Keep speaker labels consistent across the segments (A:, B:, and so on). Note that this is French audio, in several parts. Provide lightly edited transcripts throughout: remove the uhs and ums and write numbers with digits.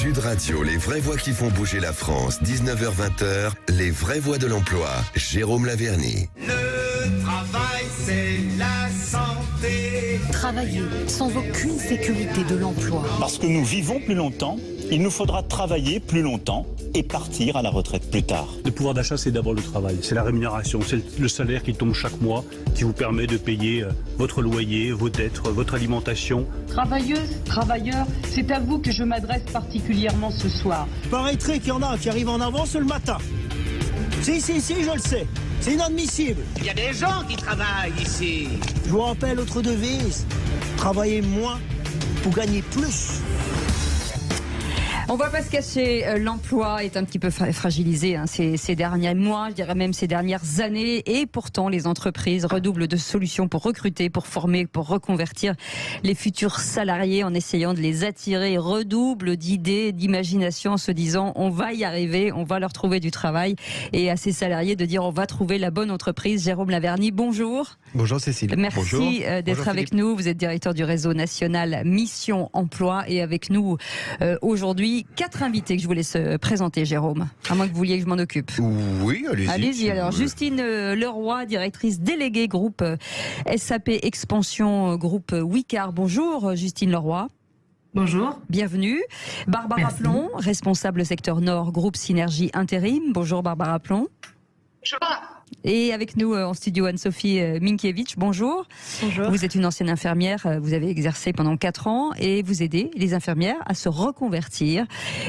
A: Sud Radio, les vraies voix qui font bouger la France, 19h-20h, les vraies voix de l'emploi, Jérôme Laverny.
B: Le travail, c'est la santé.
C: Travailler sans aucune sécurité de l'emploi.
D: Parce que nous vivons plus longtemps, il nous faudra travailler plus longtemps et partir à la retraite plus tard.
E: Le pouvoir d'achat, c'est d'abord le travail, c'est la rémunération, c'est le salaire qui tombe chaque mois, qui vous permet de payer votre loyer, vos dettes, votre alimentation.
F: Travailleuses, travailleurs, c'est à vous que je m'adresse particulièrement ce soir.
G: Paraîtrait qu'il y en a qui arrivent en avance le matin. Si, je le sais. C'est inadmissible.
B: Il y a des gens qui travaillent ici.
G: Je vous rappelle notre devise. Travailler moins pour gagner plus.
C: On va pas se cacher, l'emploi est un petit peu fragilisé ces derniers mois, je dirais même ces dernières années, et pourtant les entreprises redoublent de solutions pour recruter, pour former, pour reconvertir les futurs salariés en essayant de les attirer, redoublent d'idées, d'imagination en se disant on va y arriver, on va leur trouver du travail, et à ces salariés de dire on va trouver la bonne entreprise. Jérôme Laverny, bonjour.
H: Bonjour Cécile.
C: Merci d'être avec nous. Vous êtes directeur du réseau national Mission Emploi, et avec nous aujourd'hui 4 invités que je vous laisse présenter, Jérôme. À moins que vous vouliez que je m'en occupe.
H: Oui, allez-y.
C: Allez-y. Alors, Justine Leroy, directrice déléguée groupe SAP Expansion, groupe Wicard. Bonjour, Justine Leroy.
I: Bonjour.
C: Bienvenue. Barbara Plon, responsable secteur Nord, groupe Synergie Intérim. Bonjour, Barbara Plon.
I: Bonjour.
C: Et avec nous en studio Anne-Sophie Minkiewicz, bonjour.
I: Bonjour.
C: Vous êtes une ancienne infirmière, vous avez exercé pendant 4 ans et vous aidez les infirmières à se reconvertir.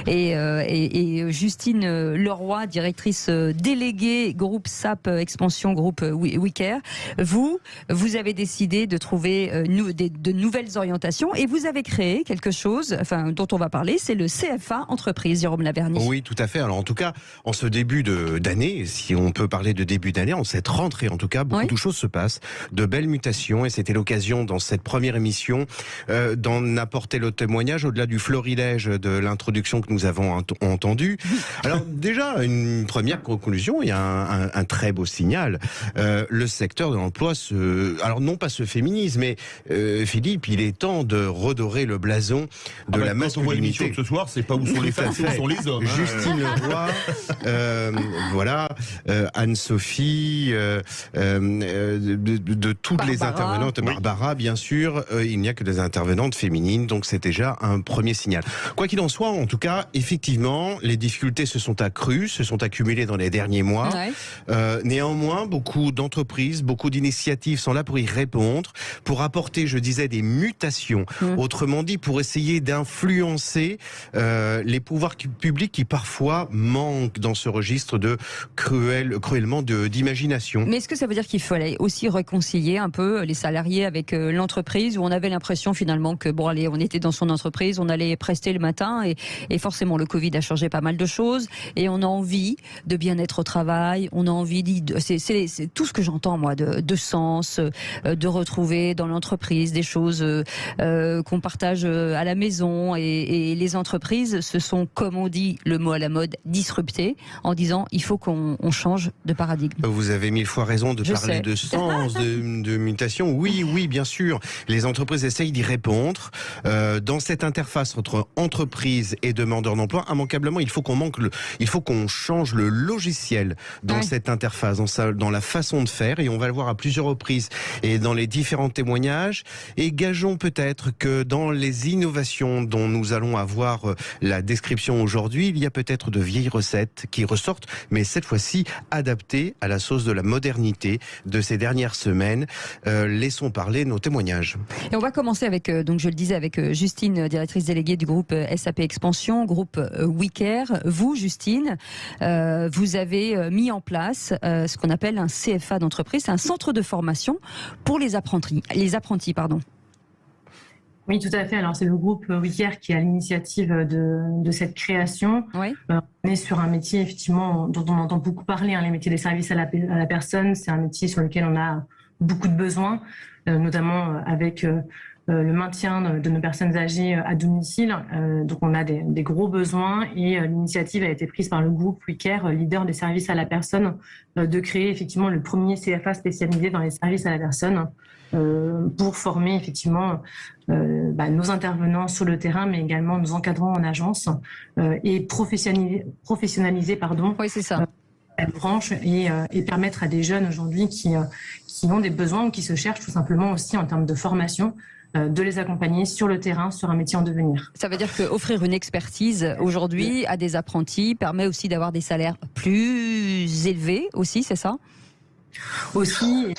C: Et Justine Leroy, directrice déléguée groupe SAP Expansion, groupe WeCare, vous avez décidé de trouver de nouvelles orientations et vous avez créé quelque chose dont on va parler, c'est le CFA Entreprise, Jérôme Laverny.
H: Oui, tout à fait. Alors en tout cas, en ce début d'année, si on peut parler de début d'année, en cette rentrée en tout cas, beaucoup de choses se passent, de belles mutations, et c'était l'occasion dans cette première émission d'en apporter le témoignage au-delà du florilège de l'introduction que nous avons entendue. Alors déjà, une première conclusion, il y a un très beau signal. Le secteur de l'emploi alors non pas se féminise, mais Philippe, il est temps de redorer le blason de la masculinité.
J: Quand on voit l'émission de ce soir, c'est pas où sont les femmes, c'est où sont les hommes.
H: Justine Leroy, voilà, Anne-Sophie, de toutes
C: Barbara,
H: les intervenantes, Barbara bien sûr, il n'y a que des intervenantes féminines, donc c'est déjà un premier signal. Quoi qu'il en soit, en tout cas, effectivement, les difficultés se sont accrues, se sont accumulées dans les derniers mois. Néanmoins, beaucoup d'entreprises, beaucoup d'initiatives sont là pour y répondre, pour apporter, je disais, des mutations. Autrement dit, pour essayer d'influencer les pouvoirs publics qui parfois manquent dans ce registre de cruellement d'imagination.
C: Mais est-ce que ça veut dire qu'il fallait aussi réconcilier un peu les salariés avec l'entreprise, où on avait l'impression finalement que bon allez, on était dans son entreprise, on allait prester le matin et forcément le Covid a changé pas mal de choses et on a envie de bien-être au travail, on a envie c'est tout ce que j'entends moi de sens, de retrouver dans l'entreprise des choses qu'on partage à la maison, et les entreprises se sont, comme on dit le mot à la mode, disruptées en disant il faut qu'on change de paradigme.
H: Vous avez 1000 fois raison de parler de sens, de mutation. Oui, bien sûr. Les entreprises essayent d'y répondre. Dans cette interface entre entreprise et demandeur d'emploi, immanquablement, il faut qu'on change le logiciel dans cette interface, dans la façon de faire, et on va le voir à plusieurs reprises et dans les différents témoignages. Et gageons peut-être que dans les innovations dont nous allons avoir la description aujourd'hui, il y a peut-être de vieilles recettes qui ressortent, mais cette fois-ci adaptées à la sauce de la modernité de ces dernières semaines. Laissons parler nos témoignages.
C: Et on va commencer avec, donc je le disais, avec Justine, directrice déléguée du groupe SAP Expansion, groupe WeCare. Vous, Justine, vous avez mis en place ce qu'on appelle un CFA d'entreprise, c'est un centre de formation pour les apprentis.
I: Oui, tout à fait. Alors, c'est le groupe WeCare qui a l'initiative de cette création. On est sur un métier, effectivement, dont on entend beaucoup parler, les métiers des services à la personne. C'est un métier sur lequel on a beaucoup de besoins, notamment avec le maintien de nos personnes âgées à domicile. Donc on a des gros besoins et l'initiative a été prise par le groupe WeCare, leader des services à la personne, de créer effectivement le premier CFA spécialisé dans les services à la personne pour former effectivement nos intervenants sur le terrain, mais également nos encadrants en agence et professionnaliser
C: oui, c'est ça.
I: la branche et permettre à des jeunes aujourd'hui qui ont des besoins ou qui se cherchent tout simplement aussi en termes de formation, de les accompagner sur le terrain, sur un métier en devenir.
C: Ça veut dire qu'offrir une expertise aujourd'hui à des apprentis permet aussi d'avoir des salaires plus élevés aussi, c'est ça ?
I: Aussi,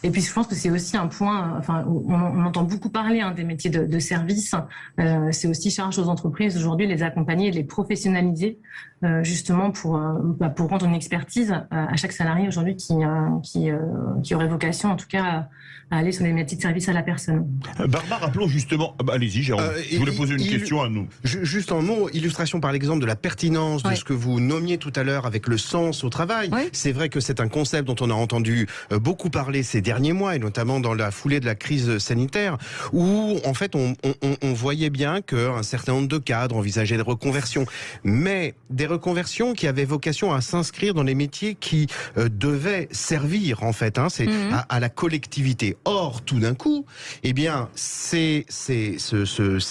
I: et puis je pense que c'est aussi un point, enfin on entend beaucoup parler des métiers de service, c'est aussi charge aux entreprises aujourd'hui de les accompagner et de les professionnaliser justement pour rendre une expertise à chaque salarié aujourd'hui qui aurait vocation en tout cas à aller sur les métiers de service à la personne.
J: Barbara, rappelons justement, allez-y Jérôme, je voulais poser une question à nous.
H: Juste en mot, illustration par l'exemple de la pertinence de ce que vous nommiez tout à l'heure avec le sens au travail. Oui. C'est vrai que c'est un concept dont on a entendu beaucoup parler ces derniers mois et notamment dans la foulée de la crise sanitaire où en fait on voyait bien qu'un certain nombre de cadres envisageaient des reconversions, mais des reconversions qui avaient vocation à s'inscrire dans les métiers qui devaient servir en fait à la collectivité. Or, tout d'un coup, eh bien, ces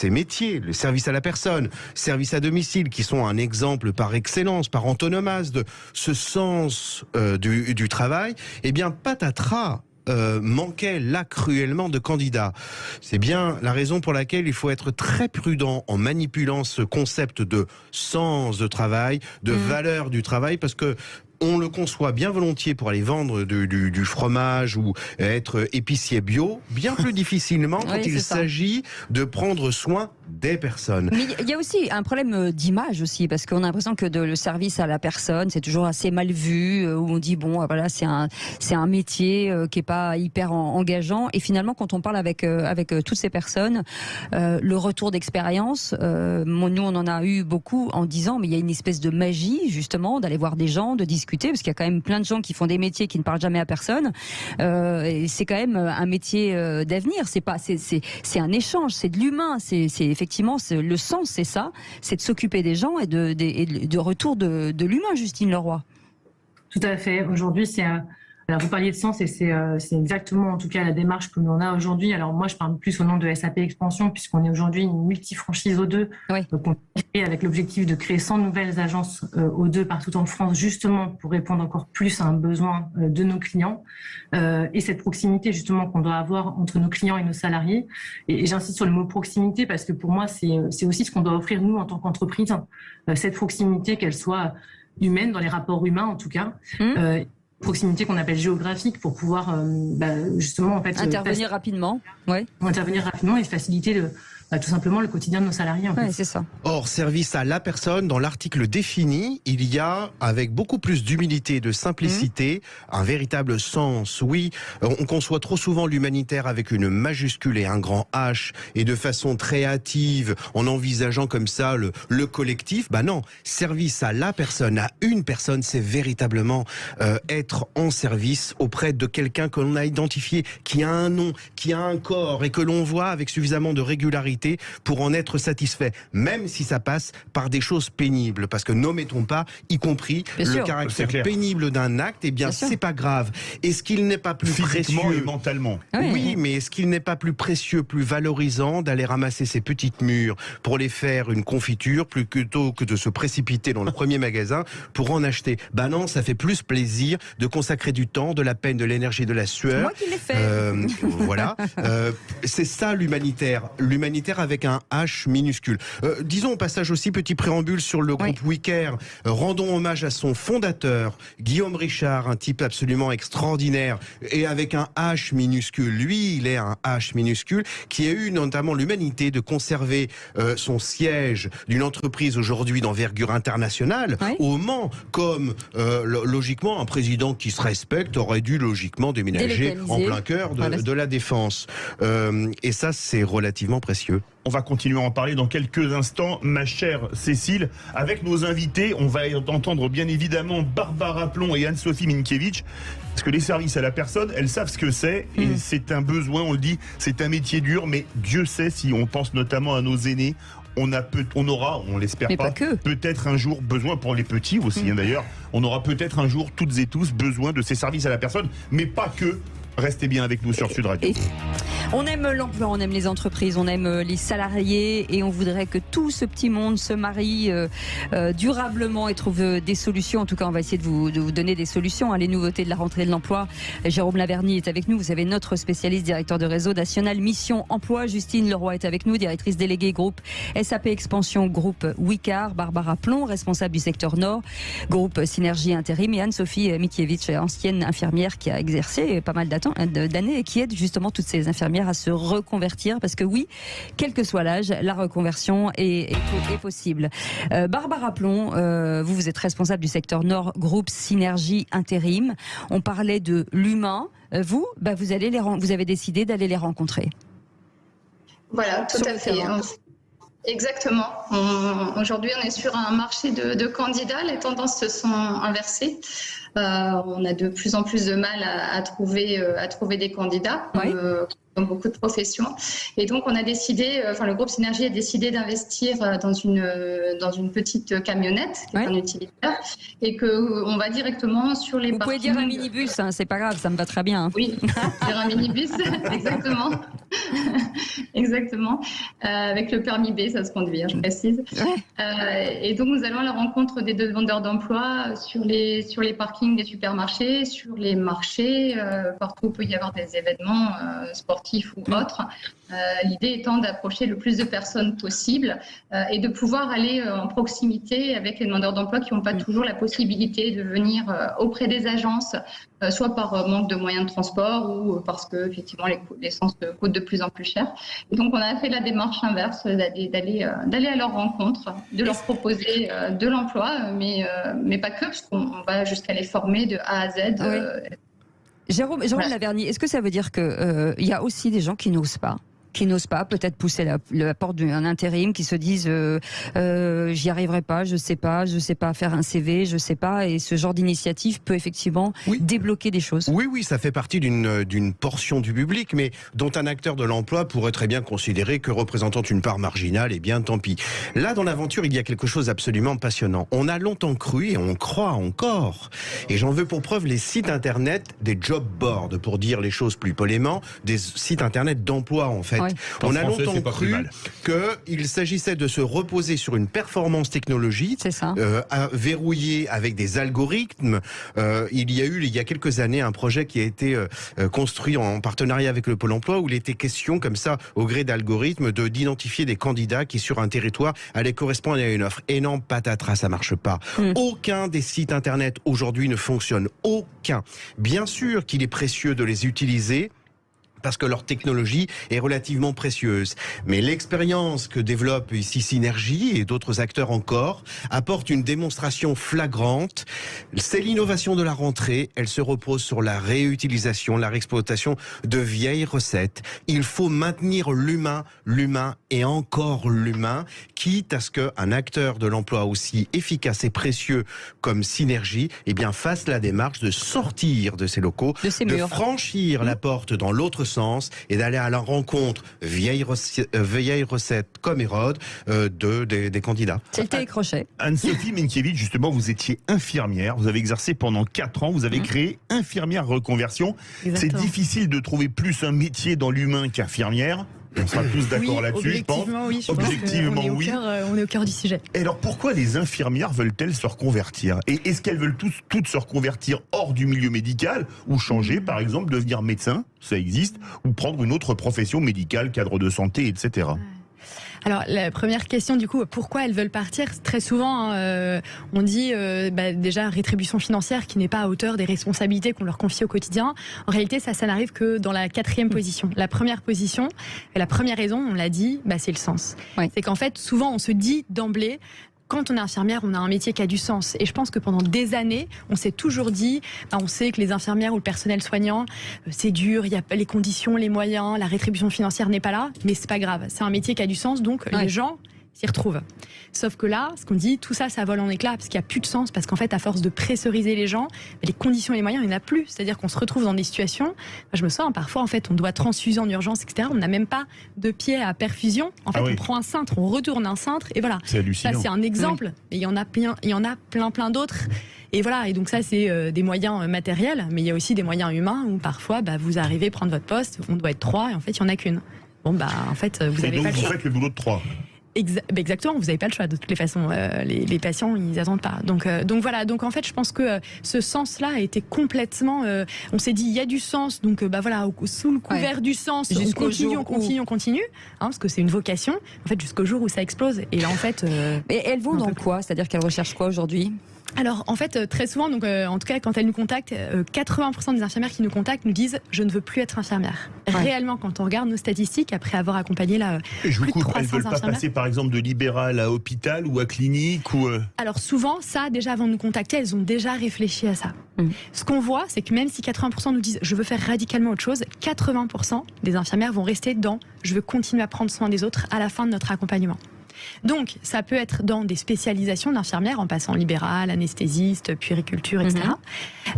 H: métiers, le service à la personne, service à domicile, qui sont un exemple par excellence, par antonomase de ce sens du travail, eh bien, patatras, manquait là cruellement de candidats. C'est bien la raison pour laquelle il faut être très prudent en manipulant ce concept de sens de travail, de valeur du travail, parce que on le conçoit bien volontiers pour aller vendre du fromage ou être épicier bio, bien plus difficilement quand il s'agit de prendre soin des personnes.
C: Mais il y a aussi un problème d'image aussi, parce qu'on a l'impression que le service à la personne, c'est toujours assez mal vu, où on dit bon, voilà, c'est un métier qui est pas hyper engageant. Et finalement, quand on parle avec toutes ces personnes, le retour d'expérience, nous on en a eu beaucoup en disant, mais il y a une espèce de magie justement d'aller voir des gens, de discuter, parce qu'il y a quand même plein de gens qui font des métiers qui ne parlent jamais à personne. Et c'est quand même un métier d'avenir. C'est un échange, c'est de l'humain, c'est effectivement le sens, c'est ça, c'est de s'occuper des gens et de retour de l'humain, Justine Leroy.
I: Tout à fait. Aujourd'hui, alors vous parliez de sens et c'est exactement en tout cas la démarche que l'on a aujourd'hui. Alors moi je parle plus au nom de SAP Expansion puisqu'on est aujourd'hui une multi-franchise O2. Oui. Donc on a créé avec l'objectif de créer 100 nouvelles agences O2 partout en France justement pour répondre encore plus à un besoin de nos clients et cette proximité justement qu'on doit avoir entre nos clients et nos salariés. Et j'insiste sur le mot proximité parce que pour moi c'est aussi ce qu'on doit offrir nous en tant qu'entreprise, cette proximité qu'elle soit humaine dans les rapports humains en tout cas. Proximité qu'on appelle géographique pour pouvoir justement en fait
C: intervenir rapidement,
I: et faciliter tout simplement le quotidien de nos salariés.
C: Ouais, c'est ça.
H: Or, service à la personne, dans l'article défini, il y a, avec beaucoup plus d'humilité et de simplicité, un véritable sens. Oui, on conçoit trop souvent l'humanitaire avec une majuscule et un grand H, et de façon très hâtive, en envisageant comme ça le collectif. Bah non, service à la personne, à une personne, c'est véritablement être en service auprès de quelqu'un que l'on a identifié, qui a un nom, qui a un corps, et que l'on voit avec suffisamment de régularité pour en être satisfait, même si ça passe par des choses pénibles, parce que n'omettons pas, y compris le caractère pénible d'un acte, eh bien c'est pas grave. Est-ce qu'il n'est pas plus
J: physiquement
H: précieux
J: et mentalement?
H: Oui, mais est-ce qu'il n'est pas plus précieux, plus valorisant d'aller ramasser ces petites mûres pour les faire une confiture plutôt que de se précipiter dans le premier magasin pour en acheter? Bah non, ça fait plus plaisir de consacrer du temps, de la peine, de l'énergie, de la sueur.
C: C'est moi qui l'ai fait.
H: Voilà. C'est ça l'humanitaire. L'humanitaire avec un H minuscule. Disons au passage aussi, petit préambule sur le groupe WeCare. Rendons hommage à son fondateur, Guillaume Richard, un type absolument extraordinaire, et avec un H minuscule. Lui, il est un H minuscule, qui a eu notamment l'humanité de conserver son siège d'une entreprise aujourd'hui d'envergure internationale au Mans, comme logiquement un président qui se respecte aurait dû logiquement déménager en plein cœur de la Défense. Et ça, c'est relativement précieux.
J: On va continuer à en parler dans quelques instants, ma chère Cécile. Avec nos invités, on va entendre bien évidemment Barbara Plon et Anne-Sophie Minkiewicz. Parce que les services à la personne, elles savent ce que c'est, et c'est un besoin, on le dit, c'est un métier dur, mais Dieu sait, si on pense notamment à nos aînés, on aura, on l'espère pas, peut-être un jour besoin, pour les petits aussi d'ailleurs, on aura peut-être un jour toutes et tous besoin de ces services à la personne, mais pas que. Restez bien avec nous sur Sud Radio.
C: On aime l'emploi, on aime les entreprises, on aime les salariés et on voudrait que tout ce petit monde se marie durablement et trouve des solutions. En tout cas, on va essayer de vous donner des solutions. Les nouveautés de la rentrée de l'emploi. Jérôme Laverny est avec nous. Vous avez notre spécialiste, directeur de réseau national Mission Emploi. Justine Leroy est avec nous, directrice déléguée groupe SAP Expansion, groupe Wicard. Barbara Plon, responsable du secteur Nord, groupe Synergie Intérim. Et Anne-Sophie Mikiewicz, ancienne infirmière qui a exercé pas mal d'années et qui aide justement toutes ces infirmières à se reconvertir, parce que oui, quel que soit l'âge, la reconversion est possible. Barbara Plon, vous êtes responsable du secteur Nord, groupe Synergie Intérim. On parlait de l'humain. Vous avez décidé d'aller les rencontrer.
K: Voilà, tout à fait. Exactement. Aujourd'hui, on est sur un marché de candidats. Les tendances se sont inversées. On a de plus en plus de mal à trouver des candidats, comme beaucoup de professions. Et donc, on a décidé, le groupe Synergie a décidé d'investir dans une petite camionnette, qui est un utilitaire, et qu'on va directement sur les parkings.
C: Vous pouvez dire un minibus, hein, c'est pas grave, ça me va très bien.
K: Oui, dire un minibus, exactement. Exactement. Avec le permis B, ça se conduit, je précise. Et donc, nous allons à la rencontre des demandeurs d'emploi sur les parkings des supermarchés, sur les marchés, partout où il peut y avoir des événements sportifs ou autres. L'idée étant d'approcher le plus de personnes possible et de pouvoir aller en proximité avec les demandeurs d'emploi qui n'ont pas toujours la possibilité de venir auprès des agences, soit par manque de moyens de transport ou parce que effectivement l'essence coûte de plus en plus cher. Et donc on a fait la démarche inverse, d'aller à leur rencontre, de leur proposer de l'emploi, mais pas que, parce qu'on va jusqu'à les former de A à Z.
C: Jérôme Laverny, est-ce que ça veut dire qu'il y a aussi des gens qui n'osent pas peut-être pousser la porte d'un intérim, qui se disent j'y arriverai pas, je sais pas faire un CV, je sais pas, et ce genre d'initiative peut effectivement débloquer des choses.
H: Oui, ça fait partie d'une portion du public, mais dont un acteur de l'emploi pourrait très bien considérer que représentant une part marginale, eh bien tant pis. Là, dans l'aventure, il y a quelque chose d'absolument passionnant. On a longtemps cru, et on croit encore, et j'en veux pour preuve les sites internet des job boards, pour dire les choses plus polément, des sites internet d'emploi en fait. On a longtemps cru qu'il s'agissait de se reposer sur une performance technologique verrouillée avec des algorithmes. Il y a quelques années un projet qui a été construit en partenariat avec le Pôle emploi, où il était question comme ça, au gré d'algorithmes, d'identifier des candidats qui sur un territoire allaient correspondre à une offre. Et non, patatras, ça marche pas. Aucun des sites internet aujourd'hui ne fonctionne. Aucun. Bien sûr qu'il est précieux de les utiliser, parce que leur technologie est relativement précieuse. Mais l'expérience que développe ici Synergie et d'autres acteurs encore apporte une démonstration flagrante. C'est l'innovation de la rentrée. Elle se repose sur la réutilisation, la réexploitation de vieilles recettes. Il faut maintenir l'humain et encore l'humain, quitte à ce qu'un acteur de l'emploi aussi efficace et précieux comme Synergie, fasse la démarche de sortir de ses locaux, de franchir la porte dans l'autre sens et d'aller à la rencontre vieille recette comme Hérode des candidats.
C: C'est le télécrochet.
J: Anne-Sophie Mikiewicz, justement, vous étiez infirmière, vous avez exercé pendant 4 ans, vous avez créé Infirmière Reconversion. C'est difficile de trouver plus un métier dans l'humain qu'infirmière. On sera tous d'accord là-dessus, je pense. Objectivement, oui.
L: On est au cœur du sujet.
J: Et alors, pourquoi les infirmières veulent-elles se reconvertir? Et est-ce qu'elles veulent toutes se reconvertir hors du milieu médical, ou changer, par exemple, devenir médecin, ça existe, ou prendre une autre profession médicale, cadre de santé, etc.
L: Alors la première question du coup, pourquoi elles veulent partir? Très souvent, on dit déjà rétribution financière qui n'est pas à hauteur des responsabilités qu'on leur confie au quotidien. En réalité, ça n'arrive que dans la 4e position. La première position, et la première raison, on l'a dit, c'est le sens. C'est qu'en fait, souvent, on se dit d'emblée, quand on est infirmière, on a un métier qui a du sens. Et je pense que pendant des années, on s'est toujours dit, on sait que les infirmières ou le personnel soignant, c'est dur, il y a les conditions, les moyens, la rétribution financière n'est pas là, mais c'est pas grave. C'est un métier qui a du sens, donc les gens s'y retrouvent. Sauf que là, ce qu'on dit, tout ça, ça vole en éclats parce qu'il n'y a plus de sens, parce qu'en fait, à force de pressuriser les gens, les conditions et les moyens, il n'y en a plus. C'est-à-dire qu'on se retrouve dans des situations, je me sens, parfois, en fait, on doit transfuser en urgence, etc. On n'a même pas de pied à perfusion. En fait, on prend un cintre, on retourne un cintre, et voilà.
J: C'est hallucinant.
L: Ça, c'est un exemple. Et il y en a plein d'autres. Et voilà, et donc ça, c'est des moyens matériels, mais il y a aussi des moyens humains où parfois, vous arrivez prendre votre poste, on doit être 3, et en fait, il n'y en a qu'une. Bon, en fait, vous n'avez pas le choix.
J: Vous faites le boulot de 3.
L: Exactement, vous n'avez pas le choix de toutes les façons. Les patients, ils n'attendent pas. Donc voilà. Donc en fait, je pense que ce sens-là a été complètement. On s'est dit, il y a du sens. Donc voilà, sous le couvert du sens, on continue, parce que c'est une vocation. En fait, jusqu'au jour où ça explose. Et là, en fait.
C: Et elles vont dans quoi ? C'est-à-dire qu'elles recherchent quoi aujourd'hui ?
L: Alors en fait, très souvent, donc en tout cas quand elles nous contactent, 80% des infirmières qui nous contactent nous disent je ne veux plus être infirmière. Réellement, quand on regarde nos statistiques, après avoir accompagné plus de 300
J: elles veulent pas passer par exemple de libéral à hôpital ou à clinique ou.
L: Alors souvent, ça déjà avant de nous contacter, elles ont déjà réfléchi à ça. Ce qu'on voit, c'est que même si 80% nous disent je veux faire radicalement autre chose, 80% des infirmières vont rester dans je veux continuer à prendre soin des autres à la fin de notre accompagnement. Donc, ça peut être dans des spécialisations d'infirmières, en passant libéral, anesthésiste, puériculture, etc.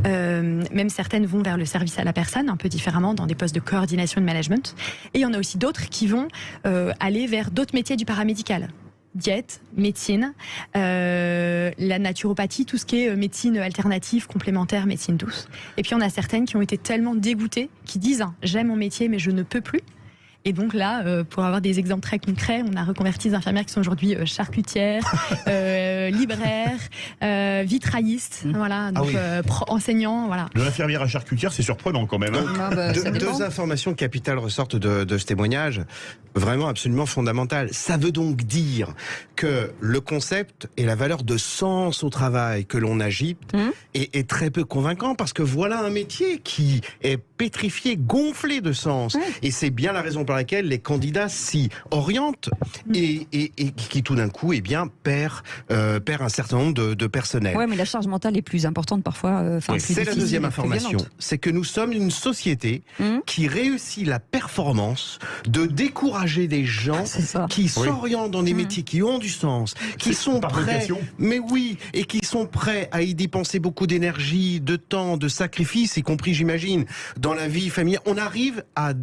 L: Même certaines vont vers le service à la personne, un peu différemment, dans des postes de coordination et de management. Et il y en a aussi d'autres qui vont aller vers d'autres métiers du paramédical. Diète, médecine, la naturopathie, tout ce qui est médecine alternative, complémentaire, médecine douce. Et puis, on a certaines qui ont été tellement dégoûtées, qui disent « j'aime mon métier, mais je ne peux plus ». Et donc là, pour avoir des exemples très concrets, on a reconverti des infirmières qui sont aujourd'hui charcutières, libraires, vitraillistes, voilà, donc enseignants, voilà.
J: De l'infirmière à charcutière, c'est surprenant quand même.
H: Deux informations capitales ressortent de ce témoignage, vraiment absolument fondamentales. Ça veut donc dire que le concept et la valeur de sens au travail que l'on agite est très peu convaincant, parce que voilà un métier qui est pétrifié, gonflé de sens. Et c'est bien la raison pour laquelle les candidats s'y orientent et qui tout d'un coup perd un certain nombre de personnel.
C: Oui, mais la charge mentale est plus importante parfois.
H: C'est la deuxième information. C'est que nous sommes une société qui réussit la performance de décourager des gens qui s'orientent dans des métiers qui ont du sens, qui sont prêts, et qui sont prêts à y dépenser beaucoup d'énergie, de temps, de sacrifices, y compris, j'imagine, dans la vie familiale. On arrive à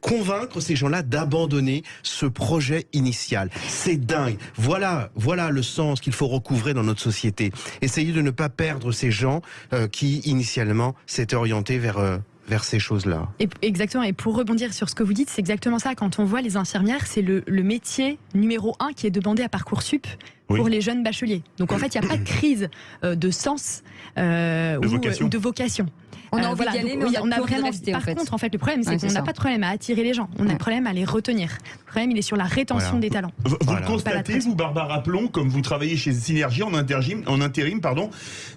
H: convaincre ces gens-là d'abandonner ce projet initial. C'est dingue. Voilà le sens qu'il faut recouvrer dans notre société. Essayez de ne pas perdre ces gens qui, initialement, s'étaient orientés vers ces choses-là.
L: Exactement, et pour rebondir sur ce que vous dites, c'est exactement ça. Quand on voit les infirmières, c'est le métier numéro 1 qui est demandé à Parcoursup pour les jeunes bacheliers. Donc en fait, il n'y a pas de crise de sens ou de vocation.
C: On a envie d'y aller, mais on a vraiment rester,
L: par contre, en fait, le problème, c'est qu'on n'a pas de problème à attirer les gens. On a le problème à les retenir. Le problème, il est sur la rétention des talents.
J: Vous le constatez, vous, Barbara Plon, comme vous travaillez chez Synergie en intérim,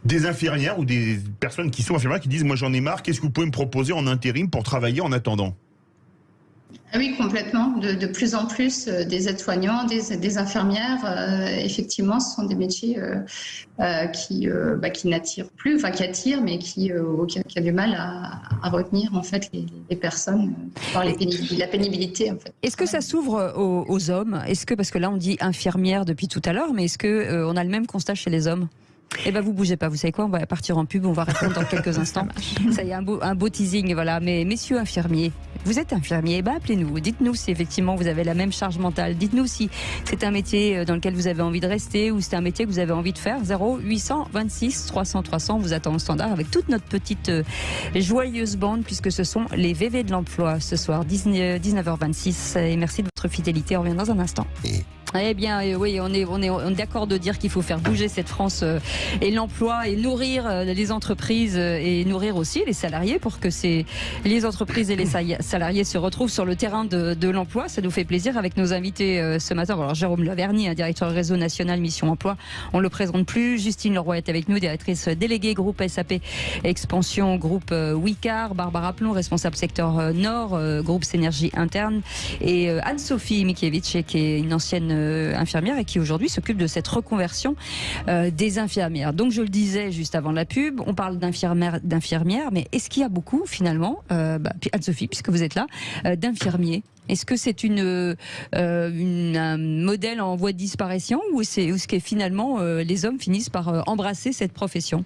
J: des infirmières ou des personnes qui sont infirmières qui disent « Moi, j'en ai marre, qu'est-ce que vous pouvez me proposer en intérim pour travailler en attendant ?»
K: Oui, complètement. De plus en plus, des aides-soignants, des infirmières, effectivement, ce sont des métiers qui n'attirent plus, enfin qui attirent, mais qui a du mal à retenir en fait les personnes par la pénibilité. En fait.
C: Est-ce que ça s'ouvre aux hommes ? Est-ce que, parce que là on dit infirmière depuis tout à l'heure, mais est-ce que on a le même constat chez les hommes ? Eh ben vous bougez pas, vous savez quoi, on va partir en pub, on va répondre dans quelques instants. Ça y est, un beau teasing, voilà. Mais messieurs infirmiers, vous êtes infirmiers, appelez-nous, dites-nous si effectivement vous avez la même charge mentale, dites-nous si c'est un métier dans lequel vous avez envie de rester ou c'est un métier que vous avez envie de faire. 0826 300 300, on vous attend au standard avec toute notre petite joyeuse bande, puisque ce sont les VV de l'emploi ce soir, 19h26, et merci de votre fidélité, on revient dans un instant. Eh bien, oui, on est d'accord de dire qu'il faut faire bouger cette France et l'emploi et nourrir les entreprises et nourrir aussi les salariés pour que les entreprises et les salariés se retrouvent sur le terrain de l'emploi. Ça nous fait plaisir avec nos invités ce matin. Alors, Jérôme Laverny, directeur réseau national Mission Emploi, on le présente plus. Justine Leroy est avec nous, directrice déléguée groupe SAP Expansion, groupe Wicard. Barbara Plon, responsable secteur Nord, groupe Synergie interne. Et Anne-Sophie Mikiewicz, qui est une ancienne infirmière et qui aujourd'hui s'occupe de cette reconversion des infirmières. Donc je le disais juste avant la pub, on parle d'infirmières, mais est-ce qu'il y a beaucoup finalement, Anne-Sophie, puisque vous êtes là, d'infirmiers Est-ce que c'est un modèle en voie de disparition ou est-ce que finalement les hommes finissent par embrasser cette profession ?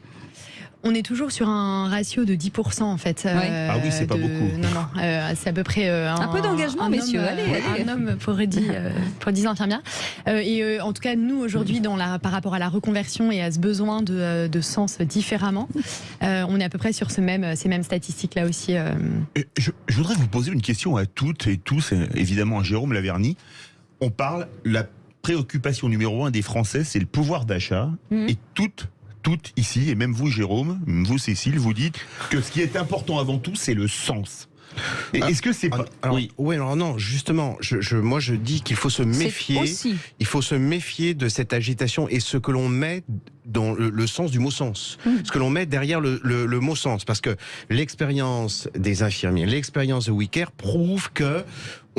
L: On est toujours sur un ratio de 10% en fait.
J: Ah oui, c'est pas beaucoup.
L: Non, c'est à peu près
C: un peu d'engagement, messieurs. Allez.
L: Un homme pour 10 infirmières. Et en tout cas, nous aujourd'hui, par rapport à la reconversion et à ce besoin de sens différemment, on est à peu près sur ces mêmes statistiques là aussi.
J: Je voudrais vous poser une question à toutes et tous, évidemment à Jérôme Laverny. On parle, la préoccupation numéro 1 des Français, c'est le pouvoir d'achat. Et toutes ici, et même vous Jérôme, même vous Cécile, vous dites que ce qui est important avant tout, c'est le sens. Est-ce que c'est pas...
H: Alors non, justement, moi je dis qu'il faut se méfier. Il faut se méfier de cette agitation et ce que l'on met dans le sens du mot sens. Ce que l'on met derrière le mot sens. Parce que l'expérience des infirmiers, l'expérience de WeCare prouve que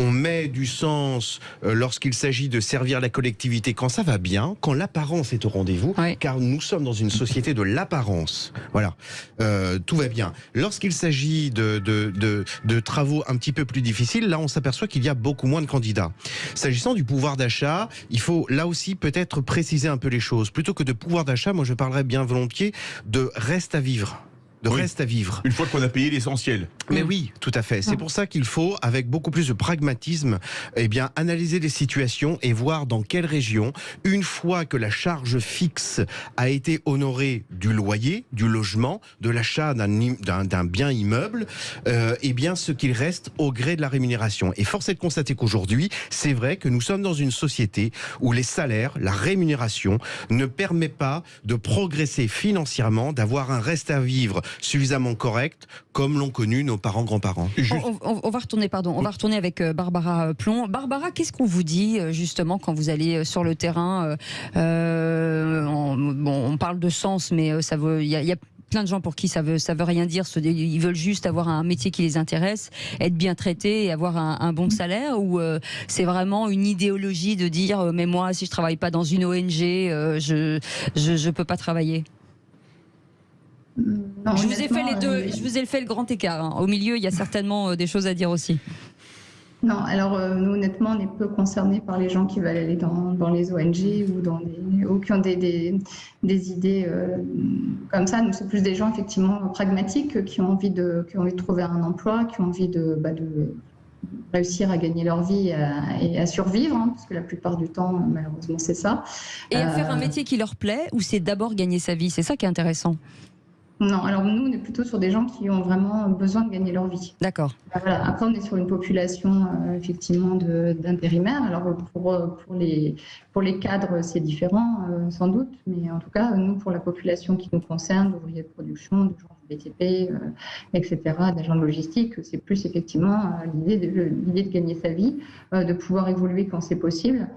H: on met du sens lorsqu'il s'agit de servir la collectivité quand ça va bien, quand l'apparence est au rendez-vous, car nous sommes dans une société de l'apparence. Voilà, tout va bien. Lorsqu'il s'agit de travaux un petit peu plus difficiles, là on s'aperçoit qu'il y a beaucoup moins de candidats. S'agissant du pouvoir d'achat, il faut là aussi peut-être préciser un peu les choses. Plutôt que de pouvoir d'achat, moi je parlerais bien volontiers de reste à vivre. Reste à vivre.
J: Une fois qu'on a payé l'essentiel.
H: Mais oui, tout à fait. C'est pour ça qu'il faut, avec beaucoup plus de pragmatisme, analyser les situations et voir dans quelle région, une fois que la charge fixe a été honorée du loyer, du logement, de l'achat d'un bien immeuble, ce qu'il reste au gré de la rémunération. Et force est de constater qu'aujourd'hui, c'est vrai que nous sommes dans une société où les salaires, la rémunération, ne permet pas de progresser financièrement, d'avoir un reste à vivre suffisamment correct comme l'ont connu nos parents, grands-parents.
C: On va retourner avec Barbara Plon. Barbara, qu'est-ce qu'on vous dit justement quand vous allez sur le terrain on parle de sens, mais il y a plein de gens pour qui ça veut rien dire. Ils veulent juste avoir un métier qui les intéresse, être bien traités et avoir un bon salaire, ou c'est vraiment une idéologie de dire mais moi si je travaille pas dans une ONG, je peux pas travailler.
K: Non,
C: je vous ai fait les deux, je vous ai fait le grand écart. Hein. Au milieu, il y a certainement des choses à dire aussi.
K: Non, alors nous honnêtement, on est peu concernés par les gens qui veulent aller dans les ONG ou qui ont des idées comme ça. Nous, c'est plus des gens effectivement pragmatiques qui ont envie de trouver un emploi, qui ont envie de réussir à gagner leur vie et à survivre, hein, parce que la plupart du temps, malheureusement, c'est ça.
C: Et à faire un métier qui leur plaît, ou c'est d'abord gagner sa vie? C'est ça qui est intéressant.
K: Non, alors nous, on est plutôt sur des gens qui ont vraiment besoin de gagner leur vie.
C: D'accord.
K: Voilà. Après, on est sur une population effectivement d'intérimaires. Alors pour les cadres, c'est différent sans doute, mais en tout cas, nous, pour la population qui nous concerne, d'ouvriers de production, de gens de BTP, etc., d'agents de logistique, c'est plus effectivement l'idée de gagner sa vie, de pouvoir évoluer quand c'est possible.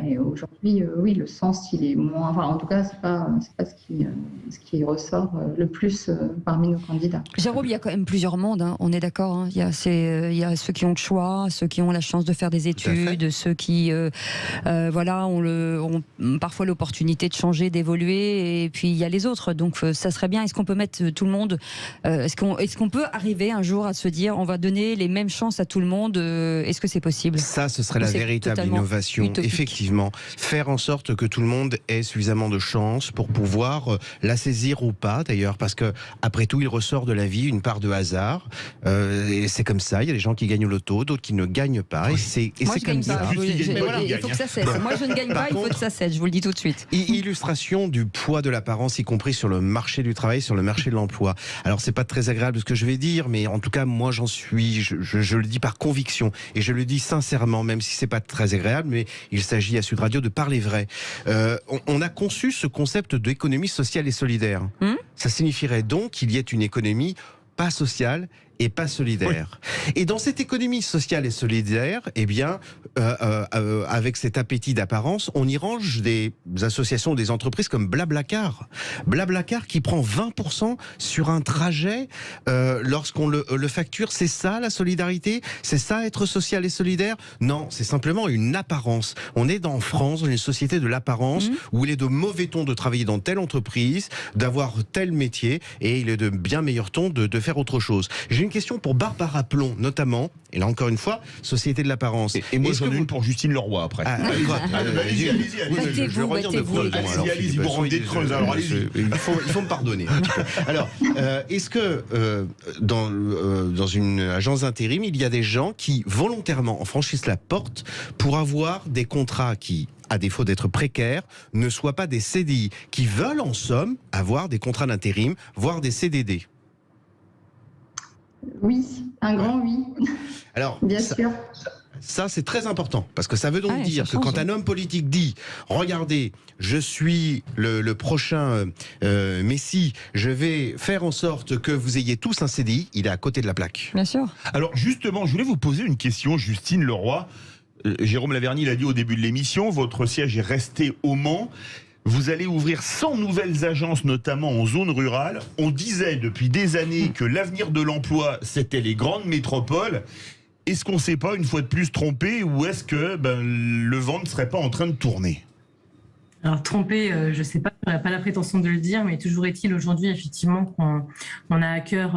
K: Et aujourd'hui, oui, le sens, il est moins. Enfin, en tout cas, c'est pas ce qui ressort le plus parmi nos candidats.
C: Jérôme, il y a quand même plusieurs mondes. Hein, on est d'accord. Hein, il y a ceux qui ont le choix, ceux qui ont la chance de faire des études, ceux qui, ont parfois l'opportunité de changer, d'évoluer. Et puis il y a les autres. Donc, ça serait bien. Est-ce qu'on peut mettre tout le monde Est-ce qu'on peut arriver un jour à se dire, on va donner les mêmes chances à tout le monde Est-ce que c'est possible?
H: Ça, ce serait la véritable innovation. Utopique. Effectivement, faire en sorte que tout le monde ait suffisamment de chance pour pouvoir la saisir ou pas, d'ailleurs, parce que après tout, il ressort de la vie une part de hasard. Et c'est comme ça. Il y a des gens qui gagnent au loto, d'autres qui ne gagnent pas. Et c'est comme ça.
C: Il faut que ça cesse. Moi, je ne gagne pas. Il faut que ça cesse. Je vous le dis tout de suite.
H: Illustration du poids de l'apparence, y compris sur le marché du travail, sur le marché de l'emploi. Alors, c'est pas très agréable ce que je vais dire, mais en tout cas, moi, j'en suis. Je le dis par conviction et je le dis sincèrement, même si c'est pas très agréable, mais il s'agit à Sud Radio de parler vrai. On a conçu ce concept d'économie sociale et solidaire. Ça signifierait donc qu'il y ait une économie pas sociale et pas solidaire. Oui. Et dans cette économie sociale et solidaire, avec cet appétit d'apparence, on y range des associations, des entreprises comme Blablacar. Blablacar qui prend 20% sur un trajet lorsqu'on le facture. C'est ça la solidarité? C'est ça être social et solidaire? Non, c'est simplement une apparence. On est en France, dans une société de l'apparence, où il est de mauvais ton de travailler dans telle entreprise, d'avoir tel métier, et il est de bien meilleur ton de faire autre chose. J'ai une question pour Barbara Plon, notamment. Et là, encore une fois, Société de l'apparence.
J: Et moi, j'en ai une pour Justine Leroy, après.
H: Allez-y. Je vais revenir de Creuse.
J: Allez-y, vous rendez de Creuse, alors allez-y.
H: Il faut me pardonner. Alors, est-ce que dans une agence d'intérim, il y a des gens qui, volontairement, en franchissent la porte pour avoir des contrats qui, à défaut d'être précaires, ne soient pas des CDI, qui veulent, en somme, avoir des contrats d'intérim, voire des CDD?
K: Oui, un grand oui.
H: Alors,
K: bien sûr.
H: Ça, c'est très important, parce que ça veut donc dire que quand un homme politique dit « Regardez, je suis le prochain Messie, je vais faire en sorte que vous ayez tous un CDI », il est à côté de la plaque.
C: Bien sûr.
J: Alors justement, je voulais vous poser une question, Justine Leroy. Jérôme Laverny l'a dit au début de l'émission, votre siège est resté au Mans. Vous allez ouvrir 100 nouvelles agences, notamment en zone rurale. On disait depuis des années que l'avenir de l'emploi, c'était les grandes métropoles. Est-ce qu'on ne s'est pas, une fois de plus, trompé, ou est-ce que le vent ne serait pas en train de tourner?
I: Alors trompé, je ne sais pas, je n'aurais pas la prétention de le dire, mais toujours est-il aujourd'hui effectivement qu'on a à cœur,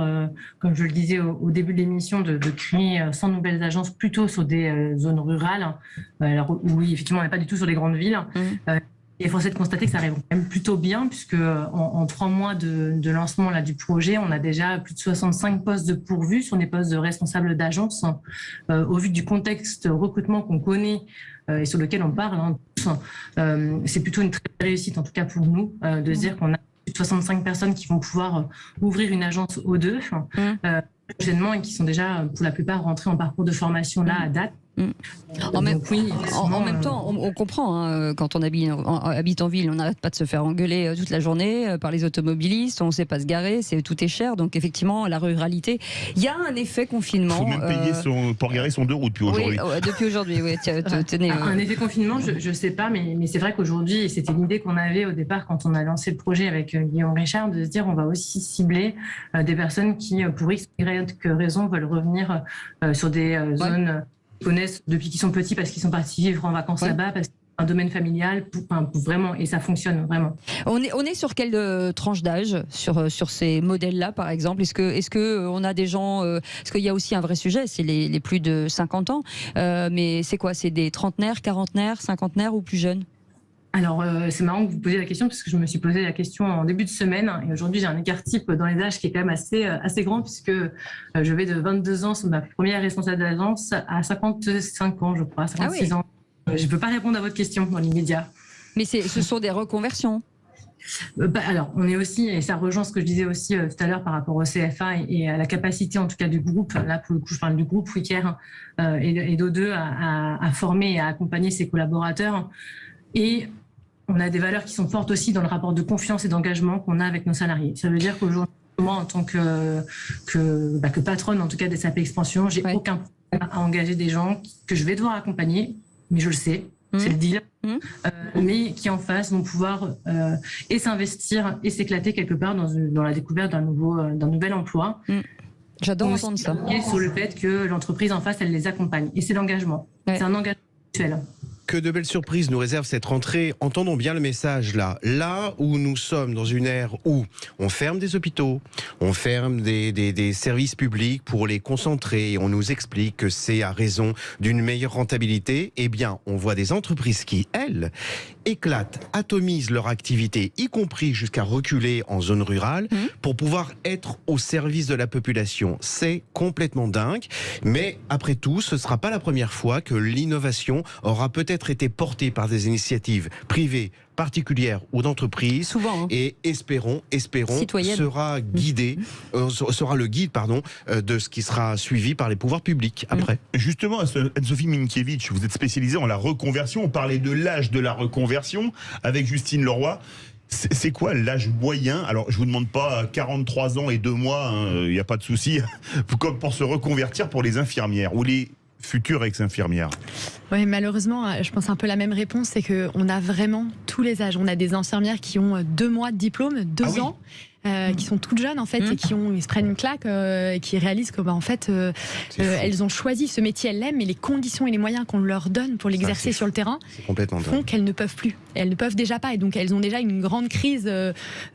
I: comme je le disais au début de l'émission, de créer 100 nouvelles agences plutôt sur des zones rurales. Alors oui, effectivement, on n'est pas du tout sur les grandes villes. Et force est de constater que ça arrive quand même plutôt bien, puisque en 3 mois de lancement là, du projet, on a déjà plus de 65 postes de pourvus sur des postes de responsables d'agence. Au vu du contexte recrutement qu'on connaît et sur lequel on parle, c'est plutôt une très belle réussite, en tout cas pour nous, de se dire qu'on a plus de 65 personnes qui vont pouvoir ouvrir une agence O2 prochainement et qui sont déjà pour la plupart rentrées en parcours de formation là à date.
C: En même temps, on comprend, quand on habite en ville, on n'arrête pas de se faire engueuler toute la journée par les automobilistes, on ne sait pas se garer, tout est cher, donc effectivement, la ruralité, il y a un effet confinement.
J: Il faut même payer pour garer son 2 roues depuis aujourd'hui.
C: Oui, depuis aujourd'hui, oui. Tenez,
I: un effet confinement, je ne sais pas, mais c'est vrai qu'aujourd'hui, c'était l'idée qu'on avait au départ quand on a lancé le projet avec Guillaume Richard, de se dire on va aussi cibler des personnes qui, pour X raison, veulent revenir sur des zones connaissent depuis qu'ils sont petits parce qu'ils sont partis vivre en vacances là-bas, parce que c'est un domaine familial, pour vraiment, et ça fonctionne vraiment.
C: On est sur quelle tranche d'âge sur ces modèles-là, par exemple? Est-ce que on a des gens, parce qu'il y a aussi un vrai sujet, c'est les plus de 50 ans, mais c'est quoi? C'est des trentenaires, quarantenaires, cinquantenaires ou plus jeunes?
I: Alors, c'est marrant que vous posiez la question, parce que je me suis posé la question en début de semaine, et aujourd'hui j'ai un écart type dans les âges qui est quand même assez grand, puisque je vais de 22 ans sur ma première responsable d'agence à 55 ans, je crois, 56 ans. Je ne peux pas répondre à votre question dans l'immédiat.
C: Mais ce sont des reconversions?
I: Alors, on est aussi, et ça rejoint ce que je disais aussi tout à l'heure par rapport au CFA et à la capacité en tout cas du groupe, là pour le coup je parle du groupe WeCare et d'O2 à former et à accompagner ses collaborateurs. Et on a des valeurs qui sont fortes aussi dans le rapport de confiance et d'engagement qu'on a avec nos salariés. Ça veut dire qu'aujourd'hui, moi, en tant que patronne, en tout cas des SAP Expansion, j'ai aucun problème à engager des gens que je vais devoir accompagner, mais je le sais, c'est le deal, mais qui en face vont pouvoir et s'investir et s'éclater quelque part dans la découverte d'un nouvel emploi.
C: J'adore entendre ça.
I: Et sur le fait que l'entreprise en face, elle les accompagne. Et c'est l'engagement. C'est un engagement mutuel.
H: Que de belles surprises nous réserve cette rentrée. Entendons bien le message là. Là où nous sommes dans une ère où on ferme des hôpitaux, on ferme des services publics pour les concentrer, et on nous explique que c'est à raison d'une meilleure rentabilité, eh bien, on voit des entreprises qui, elles, éclatent, atomisent leur activité, y compris jusqu'à reculer en zone rurale, pour pouvoir être au service de la population. C'est complètement dingue, mais après tout, ce ne sera pas la première fois que l'innovation aura peut-être été portée par des initiatives privées, particulières ou d'entreprises.
C: Souvent,
H: et espérons, sera le guide de ce qui sera suivi par les pouvoirs publics après.
J: Justement, Anne-Sophie Minkiewicz, vous êtes spécialisée en la reconversion. On parlait de l'âge de la reconversion avec Justine Leroy. C'est quoi l'âge moyen? Alors, je vous demande pas 43 ans et 2 mois, il n'y a pas de souci, comme pour se reconvertir pour les infirmières ou les futures ex-infirmières.
L: Oui, malheureusement, je pense un peu la même réponse, c'est qu'on a vraiment tous les âges. On a des infirmières qui ont 2 mois de diplôme, 2 ans. qui sont toutes jeunes en fait et ils se prennent une claque et qui réalisent que en fait elles ont choisi ce métier, elles l'aiment, mais les conditions et les moyens qu'on leur donne pour l'exercer sur le terrain font qu'elles ne peuvent plus. Elles ne peuvent déjà pas et donc elles ont déjà une grande crise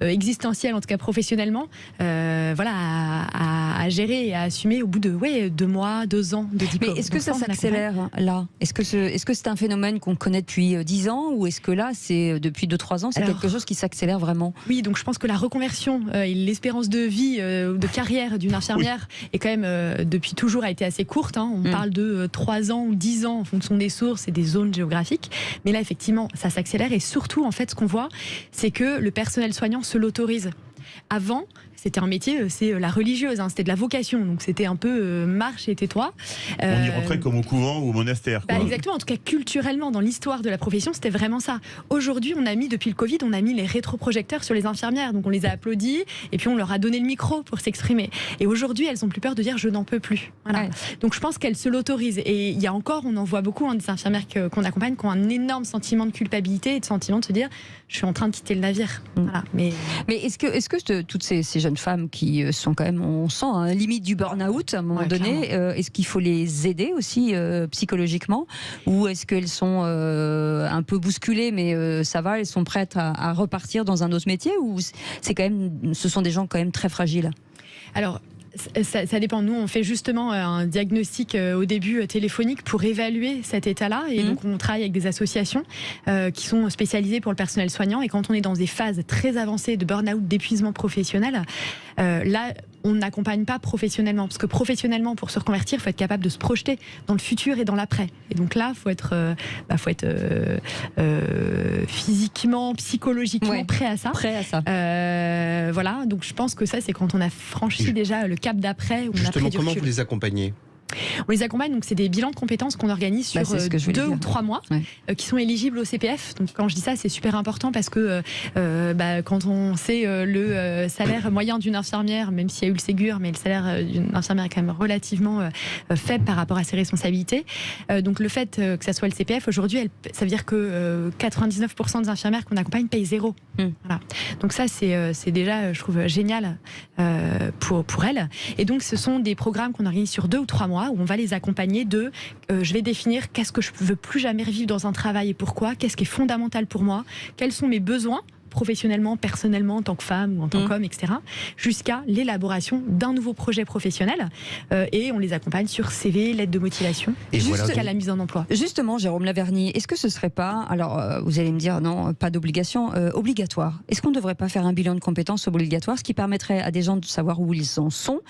L: existentielle, en tout cas professionnellement, à gérer et à assumer au bout de 2 mois, 2 ans de diplôme.
C: Mais est-ce que ça s'accélère là? Est-ce que c'est un phénomène qu'on connaît depuis 10 ans ou est-ce que là c'est depuis 2-3 ans, c'est quelque chose qui s'accélère vraiment?
L: Oui, donc je pense que la reconversion et l'espérance de vie, de carrière d'une infirmière est quand même depuis toujours a été assez courte. On parle de 3 ans ou 10 ans en fonction des sources et des zones géographiques. Mais là effectivement ça s'accélère et surtout en fait ce qu'on voit c'est que le personnel soignant se l'autorise. Avant, c'était un métier, c'est la religieuse, c'était de la vocation, donc c'était un peu marche et tais-toi.
J: On y rentrait comme au couvent ou au monastère.
L: Exactement, en tout cas culturellement, dans l'histoire de la profession, c'était vraiment ça. Aujourd'hui, depuis le Covid, on a mis les rétroprojecteurs sur les infirmières, donc on les a applaudis et puis on leur a donné le micro pour s'exprimer. Et aujourd'hui, elles ont plus peur de dire je n'en peux plus. Voilà. Donc je pense qu'elles se l'autorisent. Et il y a encore, on en voit beaucoup, des infirmières qu'on accompagne qui ont un énorme sentiment de culpabilité et de sentiment de se dire je suis en train de quitter le navire. Voilà. Mais est-ce que toutes ces jeunes femmes qui sont quand même, on sent, limite du burn-out à un moment donné, est-ce qu'il faut les aider aussi psychologiquement ou est-ce qu'elles sont un peu bousculées mais ça va, elles sont prêtes à repartir dans un autre métier ou ce sont des gens quand même très fragiles? Alors, ça dépend. Nous, on fait justement un diagnostic au début téléphonique pour évaluer cet état-là. Et donc, on travaille avec des associations qui sont spécialisées pour le personnel soignant. Et quand on est dans des phases très avancées de burn-out, d'épuisement professionnel, là, on n'accompagne pas professionnellement. Parce que professionnellement, pour se reconvertir, il faut être capable de se projeter dans le futur et dans l'après. Et donc là, il faut être physiquement, psychologiquement prêt à ça. Voilà. Donc, je pense que ça, c'est quand on a franchi déjà le cap d'après.
H: Justement, comment vous les accompagnez?
L: On les accompagne, donc c'est des bilans de compétences qu'on organise sur 2 ou 3 mois, qui sont éligibles au CPF. Donc quand je dis ça, c'est super important parce que quand on sait le salaire moyen d'une infirmière, même s'il y a eu le Ségur, mais le salaire d'une infirmière est quand même relativement faible par rapport à ses responsabilités. Donc le fait que ça soit le CPF, aujourd'hui, ça veut dire que 99% des infirmières qu'on accompagne payent 0. Voilà. Donc ça, c'est déjà, je trouve, génial pour elles. Et donc ce sont des programmes qu'on organise sur 2 ou 3 mois où on va les accompagner de je vais définir qu'est-ce que je veux plus jamais revivre dans un travail et pourquoi, qu'est-ce qui est fondamental pour moi, quels sont mes besoins professionnellement, personnellement, en tant que femme ou en tant qu'homme, etc., jusqu'à l'élaboration d'un nouveau projet professionnel. Et on les accompagne sur CV, lettre de motivation, jusqu'à la mise en emploi.
C: Justement, Jérôme Laverny, est-ce que ce serait pas, alors vous allez me dire non, pas d'obligation, obligatoire. Est-ce qu'on ne devrait pas faire un bilan de compétences obligatoire, ce qui permettrait à des gens de savoir où ils en sont,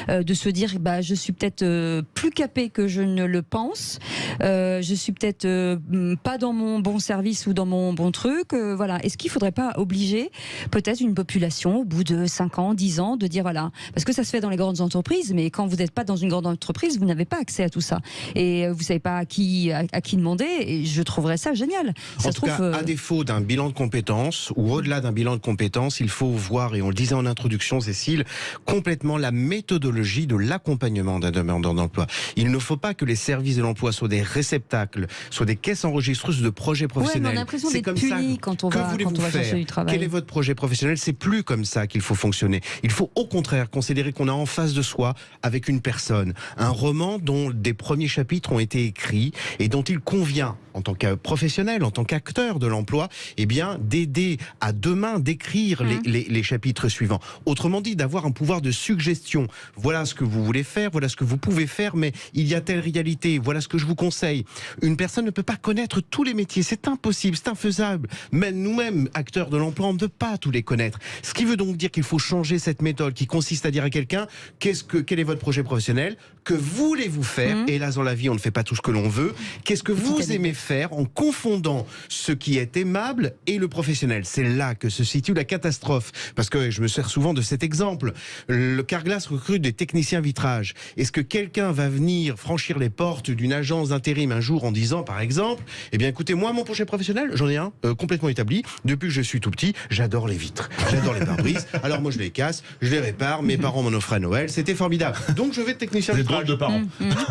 C: de se dire, je suis peut-être plus capé que je ne le pense, je suis peut-être pas dans mon bon service ou dans mon bon truc, voilà. Est-ce qu'il ne faudrait pas obliger peut-être une population au bout de 5 ans, 10 ans de dire voilà, parce que ça se fait dans les grandes entreprises, mais quand vous n'êtes pas dans une grande entreprise, vous n'avez pas accès à tout ça et vous savez pas à qui demander, et je trouverais ça génial.
H: En tout cas, à défaut d'un bilan de compétences ou au-delà d'un bilan de compétences, il faut voir, et on le disait en introduction, Cécile, complètement la méthodologie de l'accompagnement d'un demandeur d'emploi. Il ne faut pas que les services de l'emploi soient des réceptacles, soient des caisses enregistreuses de projets professionnels.
C: Ouais, mais on a l'impression d'être puni quand on va chercher du travail.
H: Quel est votre projet professionnel? C'est plus comme ça qu'il faut fonctionner. Il faut au contraire considérer qu'on a en face de soi, avec une personne, un roman dont des premiers chapitres ont été écrits et dont il convient, en tant que professionnel, en tant qu'acteur de l'emploi, d'aider à demain d'écrire les chapitres suivants. Autrement dit, d'avoir un pouvoir de suggestion. Voilà ce que vous voulez faire, voilà ce que vous pouvez faire, mais il y a telle réalité, voilà ce que je vous conseille. Une personne ne peut pas connaître tous les métiers, c'est impossible, c'est infaisable. Même nous-mêmes, acteurs de l'emploi, on ne peut pas tous les connaître. Ce qui veut donc dire qu'il faut changer cette méthode qui consiste à dire à quelqu'un quel est votre projet professionnel, que voulez-vous faire, hélas dans la vie on ne fait pas tout ce que l'on veut, qu'est-ce que vous aimez faire, en confondant ce qui est aimable et le professionnel. C'est là que se situe la catastrophe, parce que je me sers souvent de cet exemple. Le Carglass recrute des techniciens vitrage. Est-ce que quelqu'un va venir franchir les portes d'une agence d'intérim un jour en disant par exemple, écoutez, moi mon projet professionnel, j'en ai un complètement établi, depuis que je suis tout petit, j'adore les vitres, j'adore les pare-brises. Alors moi je les casse, je les répare, mes parents m'en offraient à Noël, c'était formidable. Donc je vais être technicien de
J: drôle de parents.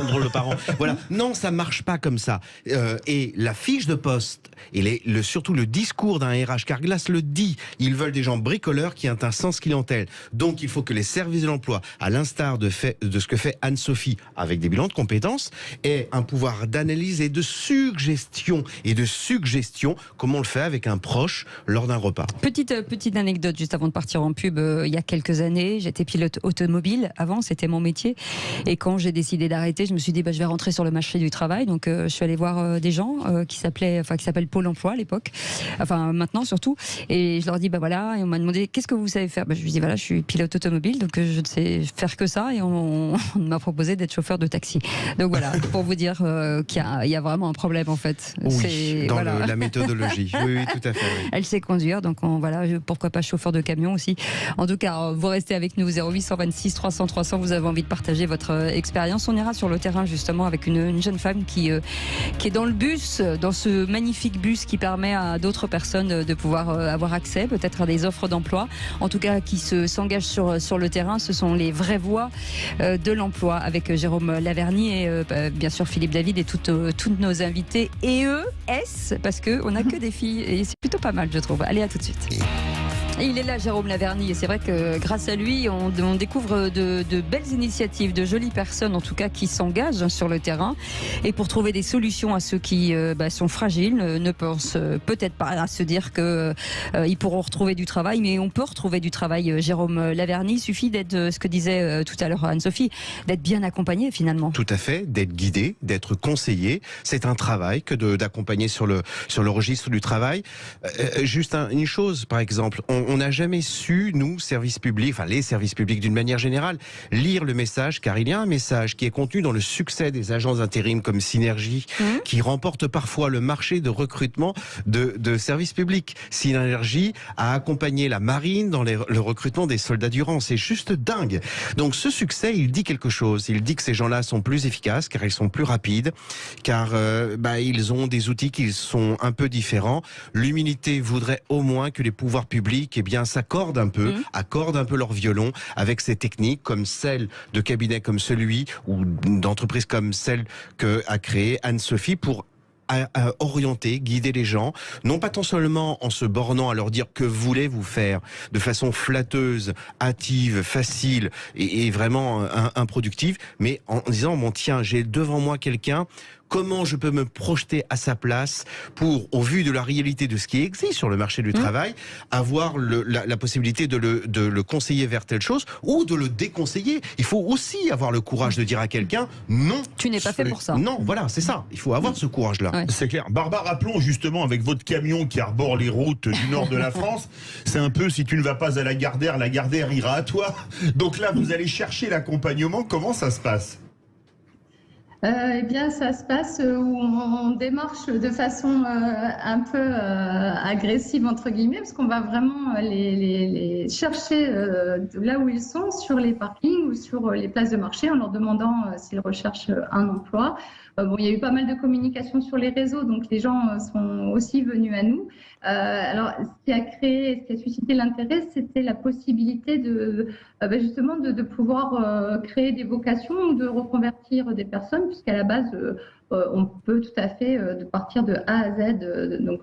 H: Drôle de parents. Voilà. Non, ça marche pas comme ça. Et la fiche de poste et surtout le discours d'un RH, Carglass le dit, ils veulent des gens bricoleurs qui ont un sens clientèle. Donc il faut que les services de l'emploi, à l'instar de ce que fait Anne-Sophie avec des bilans de compétences, aient un pouvoir d'analyse et de suggestion comme on le fait avec un proche lors d'un repas.
C: Petite anecdote juste avant de partir en pub. Il y a quelques années, j'étais pilote automobile. Avant, c'était mon métier. Et quand j'ai décidé d'arrêter, je me suis dit je vais rentrer sur le marché du travail. Donc je suis allée voir des gens qui s'appellent Pôle Emploi à l'époque. Enfin maintenant surtout. Et je leur dis voilà. Et on m'a demandé qu'est-ce que vous savez faire. Je lui dis voilà, je suis pilote automobile, donc je ne sais faire que ça. Et on m'a proposé d'être chauffeur de taxi. Donc voilà, pour vous dire qu'il y a vraiment un problème en fait.
H: Oui, dans la méthodologie. Oui, tout à fait. Oui.
C: Elle sait conduire, donc pourquoi pas chauffeur de camion aussi. En tout cas, vous restez avec nous 0826 300 300. Vous avez envie de partager votre expérience. On ira sur le terrain justement avec une jeune femme qui est dans le bus, dans ce magnifique bus qui permet à d'autres personnes de pouvoir avoir accès peut-être à des offres d'emploi. En tout cas, qui s'engagent sur le terrain. Ce sont les vraies voies de l'emploi avec Jérôme Laverny et bien sûr Philippe David et toutes nos invités EES, parce qu'on n'a que des filles et c'est plutôt pas mal, je trouve. Allez, à tout de suite. Et il est là, Jérôme Laverny, et c'est vrai que grâce à lui, on découvre de belles initiatives, de jolies personnes en tout cas qui s'engagent sur le terrain et pour trouver des solutions à ceux qui sont fragiles, ne pensent peut-être pas à se dire qu'ils pourront retrouver du travail, mais on peut retrouver du travail. Jérôme Laverny, il suffit d'être, ce que disait tout à l'heure Anne-Sophie, d'être bien accompagné finalement.
H: Tout à fait, d'être guidé, d'être conseillé. C'est un travail que d'accompagner sur le registre du travail. Juste une chose, par exemple, on n'a jamais su, nous, services publics, enfin les services publics d'une manière générale, lire le message, car il y a un message qui est contenu dans le succès des agences d'intérim comme Synergie, qui remporte parfois le marché de recrutement de services publics. Synergie a accompagné la marine dans le recrutement des soldats du rang. C'est juste dingue. Donc ce succès, il dit quelque chose. Il dit que ces gens-là sont plus efficaces, car ils sont plus rapides, car ils ont des outils qui sont un peu différents. L'humilité voudrait au moins que les pouvoirs publics s'accordent un peu, leur violon avec ces techniques comme celle de cabinets comme celui ou d'entreprises comme celle qu'a créée Anne-Sophie pour orienter, guider les gens, non pas tant seulement en se bornant à leur dire que voulez-vous faire de façon flatteuse, hâtive, facile et vraiment improductive, mais en disant tiens, j'ai devant moi quelqu'un, comment je peux me projeter à sa place pour, au vu de la réalité de ce qui existe sur le marché du travail, avoir la possibilité de le conseiller vers telle chose ou de le déconseiller. Il faut aussi avoir le courage de dire à quelqu'un non.
C: Tu n'es pas fait pour ça.
H: Non, voilà, c'est ça. Il faut avoir ce courage-là.
J: Ouais. C'est clair. Barbara, rappelons justement avec votre camion qui arbore les routes du nord de la France, c'est un peu si tu ne vas pas à la Gardère ira à toi. Donc là, vous allez chercher l'accompagnement. Comment ça se passe ?
K: Eh bien, ça se passe où on démarche de façon un peu agressive, entre guillemets, parce qu'on va vraiment les chercher là où ils sont, sur les parkings ou sur les places de marché, en leur demandant s'ils recherchent un emploi. Il y a eu pas mal de communication sur les réseaux, donc les gens sont aussi venus à nous. Alors, ce qui a suscité l'intérêt, c'était la possibilité justement de pouvoir créer des vocations ou de reconvertir des personnes, puisqu'à la base, on peut tout à fait de partir de A à Z. Donc,